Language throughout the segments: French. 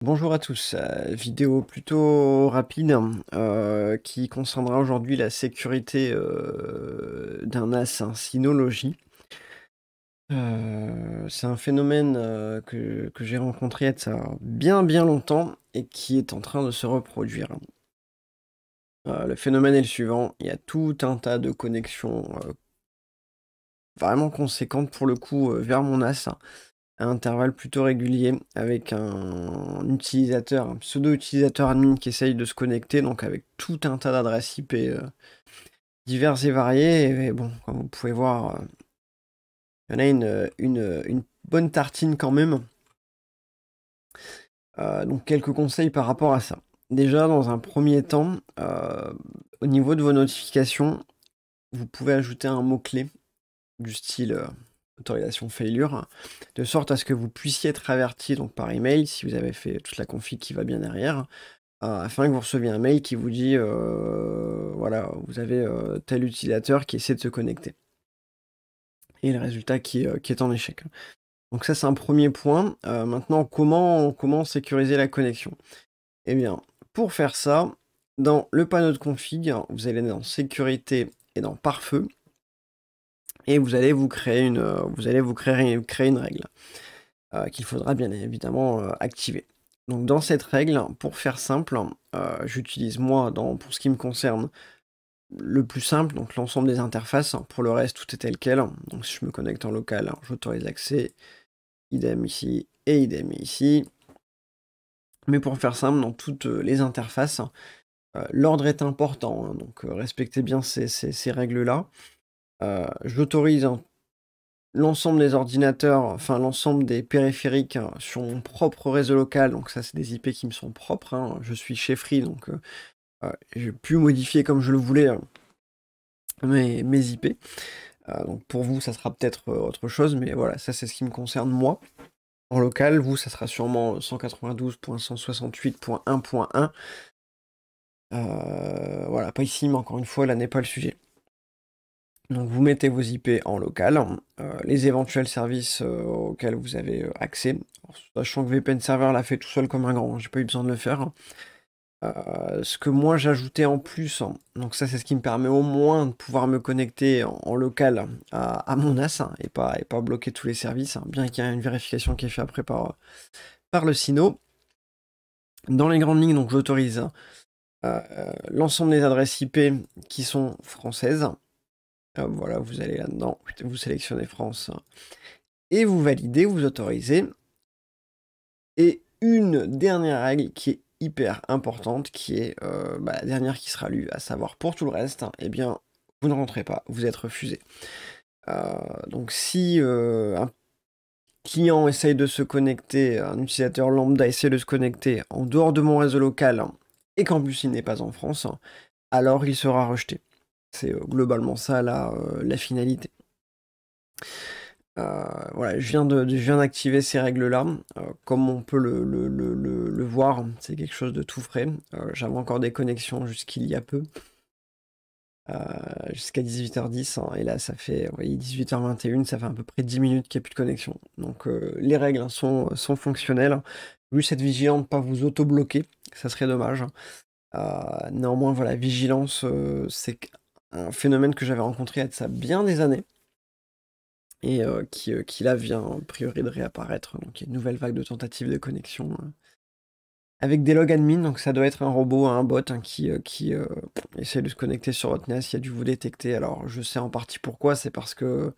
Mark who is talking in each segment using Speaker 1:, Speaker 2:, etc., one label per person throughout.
Speaker 1: Bonjour à tous, vidéo plutôt rapide qui concernera aujourd'hui la sécurité d'un NAS, un Synology. C'est un phénomène que j'ai rencontré il y a de ça bien longtemps et qui est en train de se reproduire. Le phénomène est le suivant, il y a tout un tas de connexions vraiment conséquentes pour le coup vers mon NAS à intervalles plutôt réguliers avec un utilisateur, un pseudo-utilisateur admin qui essaye de se connecter, donc avec tout un tas d'adresses IP diverses et variées. Et bon, comme vous pouvez voir, il y en a une bonne tartine quand même. Donc quelques conseils par rapport à ça. Déjà, dans un premier temps, au niveau de vos notifications, vous pouvez ajouter un mot-clé du style autorisation failure, de sorte à ce que vous puissiez être averti donc par email si vous avez fait toute la config qui va bien derrière, afin que vous receviez un mail qui vous dit voilà, vous avez tel utilisateur qui essaie de se connecter. Et le résultat qui est en échec. Donc ça c'est un premier point. Maintenant, comment sécuriser la connexion? Eh bien, pour faire ça, dans le panneau de config, vous allez dans sécurité et dans pare-feu. Et vous allez vous créer créer une règle qu'il faudra bien évidemment activer. Donc dans cette règle, pour faire simple, j'utilise moi, pour ce qui me concerne, le plus simple, donc l'ensemble des interfaces. Pour le reste, tout est tel quel. Donc si je me connecte en local, j'autorise l'accès, idem ici et idem ici. Mais pour faire simple, dans toutes les interfaces, l'ordre est important, hein, donc respectez bien ces règles-là. J'autorise l'ensemble des ordinateurs, enfin l'ensemble des périphériques sur mon propre réseau local, donc ça c'est des IP qui me sont propres, hein. Je suis chez Free, donc j'ai pu modifier comme je le voulais mes IP. Donc pour vous ça sera peut-être autre chose, mais voilà, ça c'est ce qui me concerne moi. En local, vous ça sera sûrement 192.168.1.1. Voilà, pas ici, mais encore une fois, là n'est pas le sujet. Donc vous mettez vos IP en local, les éventuels services auxquels vous avez accès. Alors, sachant que VPN Server l'a fait tout seul comme un grand, j'ai pas eu besoin de le faire. Ce que moi j'ajoutais en plus, donc ça c'est ce qui me permet au moins de pouvoir me connecter en local à mon NAS et pas bloquer tous les services, bien qu'il y ait une vérification qui est faite après par le Sino. Dans les grandes lignes, donc j'autorise l'ensemble des adresses IP qui sont françaises. Voilà, vous allez là-dedans, vous sélectionnez France et vous validez, vous autorisez. Et une dernière règle qui est hyper importante, qui est la dernière qui sera lue, à savoir pour tout le reste, eh bien, vous ne rentrez pas, vous êtes refusé. Donc si un client essaye de se connecter, un utilisateur lambda essaie de se connecter en dehors de mon réseau local, et qu'en plus il n'est pas en France, alors il sera rejeté. C'est globalement ça la finalité. Voilà, je viens d'activer ces règles-là. Comme on peut le voir, c'est quelque chose de tout frais. J'avais encore des connexions jusqu'il y a peu, jusqu'à 18h10, hein, et là ça fait, vous voyez, 18h21, ça fait à peu près 10 minutes qu'il n'y a plus de connexion. Donc les règles sont fonctionnelles. Juste être vigilant de ne pas vous auto-bloquer, ça serait dommage. Néanmoins, voilà, vigilance, c'est un phénomène que j'avais rencontré il y a de ça bien des années. Et qui là vient a priori de réapparaître, donc il y a une nouvelle vague de tentatives de connexion, avec des log admin, donc ça doit être un robot, un bot, hein, qui essaie de se connecter sur votre NAS, il a dû vous détecter. Alors je sais en partie pourquoi, c'est parce que,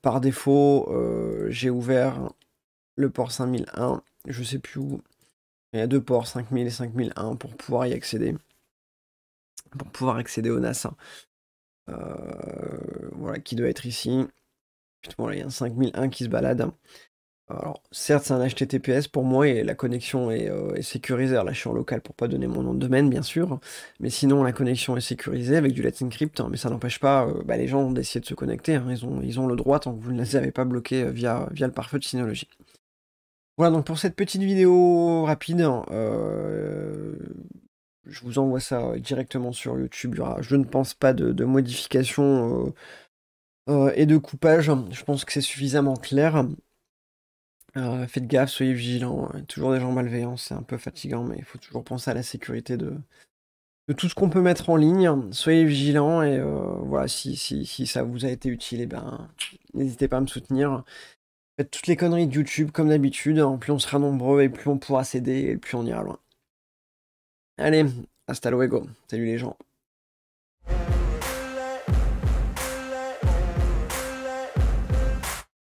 Speaker 1: par défaut, j'ai ouvert le port 5001, je sais plus où, il y a 2 ports, 5000 et 5001 pour pouvoir y accéder. Pour pouvoir accéder au NAS, hein. Voilà, qui doit être ici. Voilà, il y a un 5001 qui se balade. Alors, certes, c'est un HTTPS pour moi et la connexion est sécurisée. Alors là, je suis en local pour pas donner mon nom de domaine, bien sûr. Mais sinon, la connexion est sécurisée avec du Let's Encrypt, hein, mais ça n'empêche pas les gens d'essayer de se connecter, hein. Ils ont le droit tant que vous ne les avez pas bloqués via le pare-feu de Synology. Voilà, donc pour cette petite vidéo rapide, hein, je vous envoie ça directement sur YouTube. Il y aura, je ne pense pas, de modification et de coupage. Je pense que c'est suffisamment clair. Faites gaffe, soyez vigilants, toujours des gens malveillants, c'est un peu fatigant, mais il faut toujours penser à la sécurité de tout ce qu'on peut mettre en ligne. Soyez vigilants et voilà, si ça vous a été utile, et ben, n'hésitez pas à me soutenir. Faites toutes les conneries de YouTube comme d'habitude, hein, plus on sera nombreux et plus on pourra s'aider et plus on ira loin. Allez, hasta luego. Salut les gens.